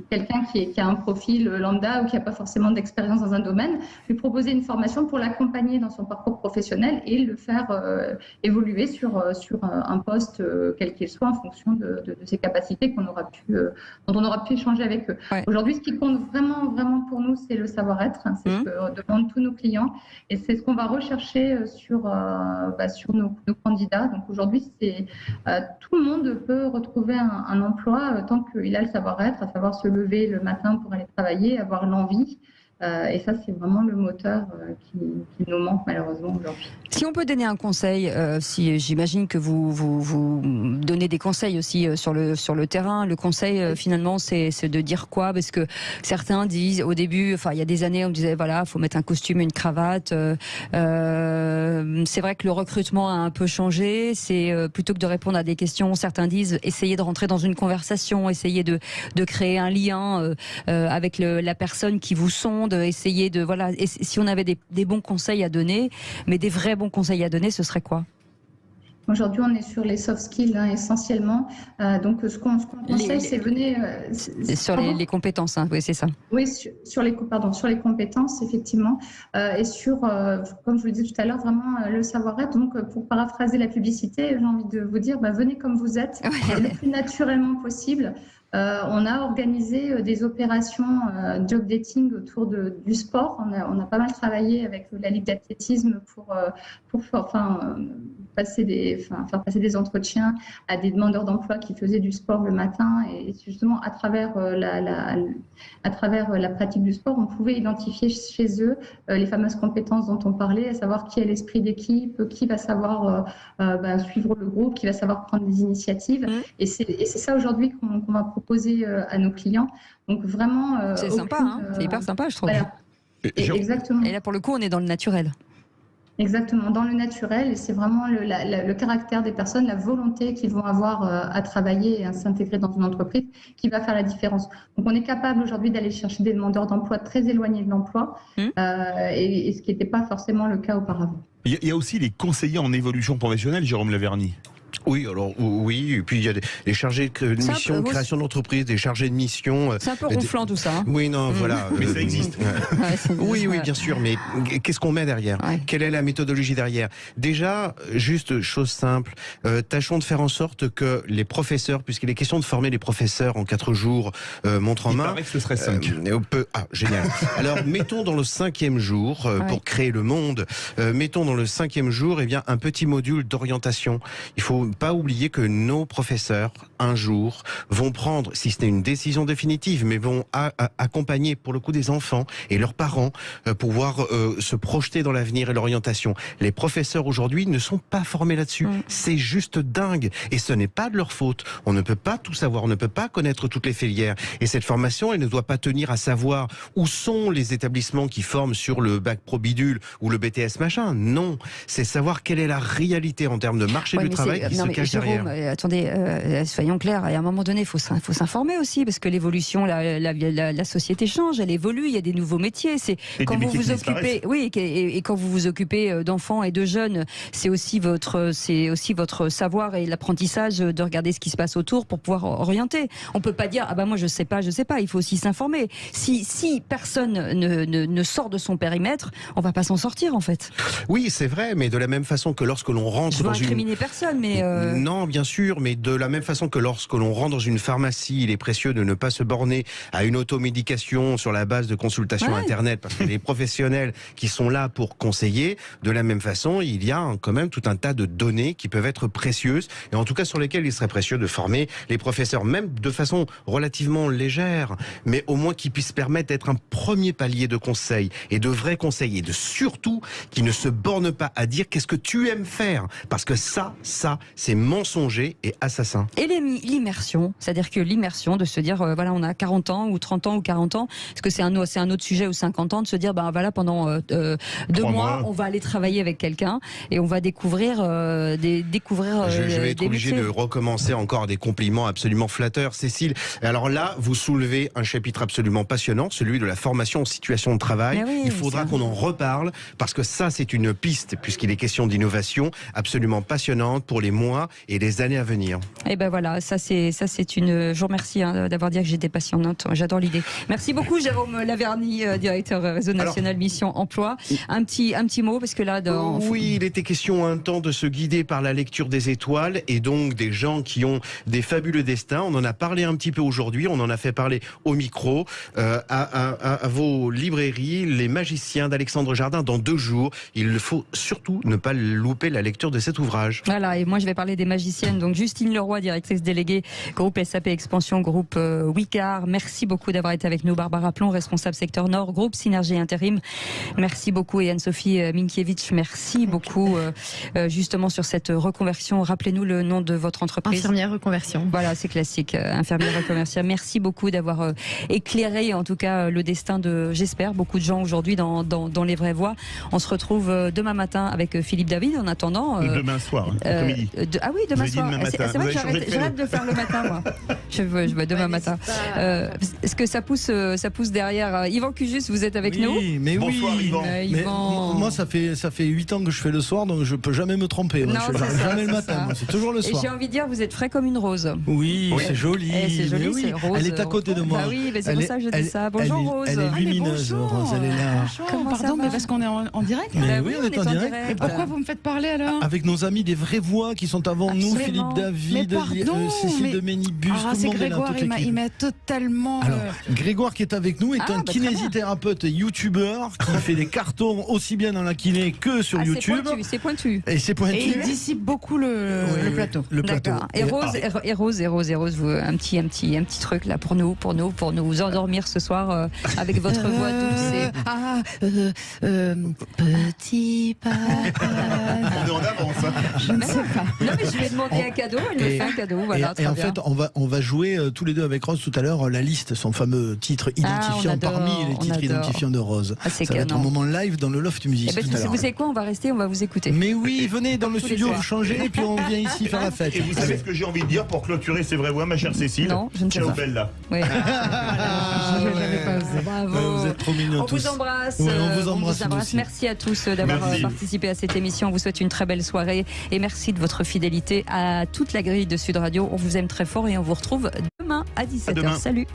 K: quelqu'un qui a un profil lambda ou qui n'a pas forcément d'expérience dans un domaine, lui proposer une formation pour l'accompagner dans son parcours professionnel et le faire évoluer sur un poste quel qu'il soit en fonction de ses capacités dont on aura pu échanger avec eux. Ouais. Aujourd'hui, ce qui compte vraiment, vraiment pour nous, c'est le savoir-être. C'est ce que demandent tous nos clients et c'est ce qu'on va rechercher sur nos candidats. Donc aujourd'hui, tout le monde peut retrouver un emploi tant qu'il a le savoir-être, à savoir se lever le matin pour aller travailler, avoir l'envie. Et ça, c'est vraiment le moteur qui nous manque malheureusement aujourd'hui.
C: Si on peut donner un conseil, si j'imagine que vous donnez des conseils aussi sur le terrain, le conseil finalement c'est de dire quoi? Parce que certains disent au début, enfin il y a des années on me disait voilà, faut mettre un costume, une cravate. C'est vrai que le recrutement a un peu changé. C'est plutôt que de répondre à des questions, certains disent essayez de rentrer dans une conversation, essayez de créer un lien avec la personne qui vous sonde, essayez de voilà. Et si on avait des bons conseils à donner, mais des vrais bons conseils à donner, ce serait quoi?
K: Aujourd'hui, on est sur les soft skills essentiellement. Donc, ce qu'on conseille, c'est venez...
C: sur les compétences, hein, oui, c'est ça.
K: Oui, sur les compétences, effectivement. Et sur, comme je vous le disais tout à l'heure, vraiment le savoir-être. Donc, pour paraphraser la publicité, j'ai envie de vous dire, venez comme vous êtes, le plus naturellement possible. On a organisé des opérations job dating autour du sport. On a pas mal travaillé avec la Ligue d'athlétisme pour faire passer des entretiens à des demandeurs d'emploi qui faisaient du sport le matin. Et justement, à travers la pratique du sport, on pouvait identifier chez eux les fameuses compétences dont on parlait, à savoir qui a l'esprit d'équipe, qui va savoir suivre le groupe, qui va savoir prendre des initiatives. Et c'est ça aujourd'hui qu'on va proposer à nos clients. Donc vraiment...
C: c'est sympa, c'est hyper sympa, je trouve.
K: Voilà. Exactement.
C: Et là, pour le coup, on est dans le naturel.
K: Exactement, dans le naturel, et c'est vraiment le caractère des personnes, la volonté qu'ils vont avoir à travailler et à s'intégrer dans une entreprise qui va faire la différence. Donc on est capable aujourd'hui d'aller chercher des demandeurs d'emploi très éloignés de l'emploi, et ce qui n'était pas forcément le cas auparavant.
J: Il y a aussi les conseillers en évolution professionnelle, Jérôme Laverny.
H: Oui, alors oui, et puis il y a des chargés de mission, création d'entreprise, des chargés de mission.
C: C'est un peu ronflant tout ça. Hein.
H: Oui, non, voilà.
J: Mais ça existe.
H: Oui, bien sûr, mais qu'est-ce qu'on met derrière? Quelle est la méthodologie derrière? Déjà, juste chose simple, tâchons de faire en sorte que les professeurs, puisqu'il est question de former les professeurs en 4 jours, montre en main. Il
J: paraît que ce serait 5.
H: Génial. Alors, mettons dans le 5e jour, pour créer le monde, mettons dans le 5e jour, un petit module d'orientation. Il faut pas oublier que nos professeurs, un jour, vont prendre, si ce n'est une décision définitive, mais vont accompagner pour le coup des enfants et leurs parents pour pouvoir se projeter dans l'avenir et l'orientation. Les professeurs aujourd'hui ne sont pas formés là-dessus. C'est juste dingue. Et ce n'est pas de leur faute. On ne peut pas tout savoir, on ne peut pas connaître toutes les filières. Et cette formation, elle ne doit pas tenir à savoir où sont les établissements qui forment sur le bac pro bidule ou le BTS machin. Non. C'est savoir quelle est la réalité en termes de marché du travail qui se cache
C: Jérôme,
H: derrière.
C: Attendez, soyons clairs, et à un moment donné, il faut s'informer aussi, parce que l'évolution, la société change, elle évolue, il y a des nouveaux métiers. C'est quand vous vous occupez, et quand vous vous occupez d'enfants et de jeunes, c'est aussi votre savoir et l'apprentissage de regarder ce qui se passe autour pour pouvoir orienter. On peut pas dire moi je sais pas. Il faut aussi s'informer. Si personne ne sort de son périmètre, on va pas s'en sortir en fait.
H: Oui, c'est vrai, mais de la même façon que lorsque l'on rentre dans
C: incriminer personne, mais
H: non, bien sûr, mais de la même façon que lorsque l'on rentre dans une pharmacie, il est précieux de ne pas se borner à une automédication sur la base de consultations internet, parce que les professionnels qui sont là pour conseiller, de la même façon, il y a quand même tout un tas de données qui peuvent être précieuses, et en tout cas sur lesquelles il serait précieux de former les professeurs, même de façon relativement légère, mais au moins qui puissent permettre d'être un premier palier de conseils, et de vrais conseils, et de surtout qui ne se bornent pas à dire qu'est-ce que tu aimes faire, parce que ça, c'est mensonger et assassin.
C: Et l'immersion, c'est-à-dire que l'immersion de se dire, voilà, on a 40 ans ou 30 ans ou 40 ans, parce que c'est un autre sujet, ou 50 ans, de se dire, voilà, pendant 2 mois, on va aller travailler avec quelqu'un et on va découvrir
H: je vais être obligé de recommencer encore des compliments absolument flatteurs, Cécile. Alors là, vous soulevez un chapitre absolument passionnant, celui de la formation en situation de travail. Il faudra qu'on en reparle, parce que ça, c'est une piste, puisqu'il est question d'innovation, absolument passionnante pour les mois et les années à venir.
C: Et ben voilà, ça c'est une. Je vous remercie d'avoir dit que j'étais passionnante. J'adore l'idée. Merci beaucoup, Jérôme Laverny, directeur réseau national Mission Emploi. Un petit mot, parce que là,
H: oui, il était question un temps de se guider par la lecture des étoiles, et donc des gens qui ont des fabuleux destins. On en a parlé un petit peu aujourd'hui. On en a fait parler au micro à vos librairies, Les Magiciens d'Alexandre Jardin, dans 2 jours. Il faut surtout ne pas louper la lecture de cet ouvrage.
C: Voilà, et moi je vais parlé des magiciennes. Donc Justine Leroy, directrice déléguée, groupe SAP Expansion, groupe Wicard. Merci beaucoup d'avoir été avec nous. Barbara Plon, responsable secteur Nord, groupe Synergie Intérim. Merci beaucoup. Et Anne-Sophie Minkiewicz, merci beaucoup justement sur cette reconversion. Rappelez-nous le nom de votre entreprise.
L: Infirmière reconversion.
C: Voilà, c'est classique. Infirmière reconversion. Merci beaucoup d'avoir éclairé en tout cas le destin de, j'espère, beaucoup de gens aujourd'hui dans Les Vraies Voix. On se retrouve demain matin avec Philippe David. En attendant,
J: demain soir, après-midi.
C: Ah oui, demain soir. C'est vrai que j'arrête de faire le matin, moi. Je veux demain matin. Est-ce que ça pousse derrière? Yvan Cujus, vous êtes avec nous?
M: Mais
J: bonsoir,
M: oui.
J: Yvan.
M: Moi, ça fait 8 ans que je fais le soir, donc je peux jamais me tromper.
C: Non,
M: je n'arrive jamais le matin. Moi, c'est toujours le soir.
C: Et j'ai envie de dire, vous êtes frais comme une rose.
M: Oui, c'est joli.
C: C'est joli,
M: oui.
C: c'est rose.
M: Elle est à côté de moi.
C: Bah oui, mais c'est pour ça que je dis ça. Bonjour Rose.
M: Elle est lumineuse, Rose. Elle est là.
N: Pardon, mais parce qu'on est en direct.
M: Mais oui, on est en direct.
N: Et pourquoi vous me faites parler alors?
M: Avec nos amis des Vraies Voix qui sont avant nous, Philippe David, Cécile de Ménibus, tout le monde est là, toute l'équipe.
N: Il m'a totalement...
M: Alors, Grégoire qui est avec nous est un kinésithérapeute et youtubeur qui fait des cartons aussi bien dans la kiné que sur YouTube.
C: C'est pointu.
M: Et c'est pointu.
N: Et il dissipe beaucoup le plateau.
M: Le plateau.
C: Et Rose, vous, un petit truc là pour nous endormir ce soir avec votre voix douce. Petit papa.
J: On est en avance.
N: Je ne sais pas.
C: Non mais je lui ai demandé un cadeau, elle me fait un cadeau. Voilà,
M: et en fait, on va jouer tous les deux avec Rose tout à l'heure la liste, son fameux titre identifiant parmi les titres identifiants de Rose. Ça va être un moment live dans le Loft Music.
C: Vous savez quoi, on va rester, on va vous écouter.
M: Mais oui, venez dans le studio, vous changez et puis on vient ici faire la fête.
J: Et vous savez ce que j'ai envie de dire pour clôturer ces vraies voix, ma chère Cécile?
C: Non, je ne sais pas.
J: Ciao Bella.
C: Oui. Bravo.
M: Vous êtes trop mignons tous.
C: On vous embrasse.
M: On vous embrasse.
C: Merci à tous d'avoir participé à cette émission. On vous souhaite une très belle soirée et merci de votre fidélité à toute la grille de Sud Radio. On vous aime très fort et on vous retrouve demain à 17h. Salut.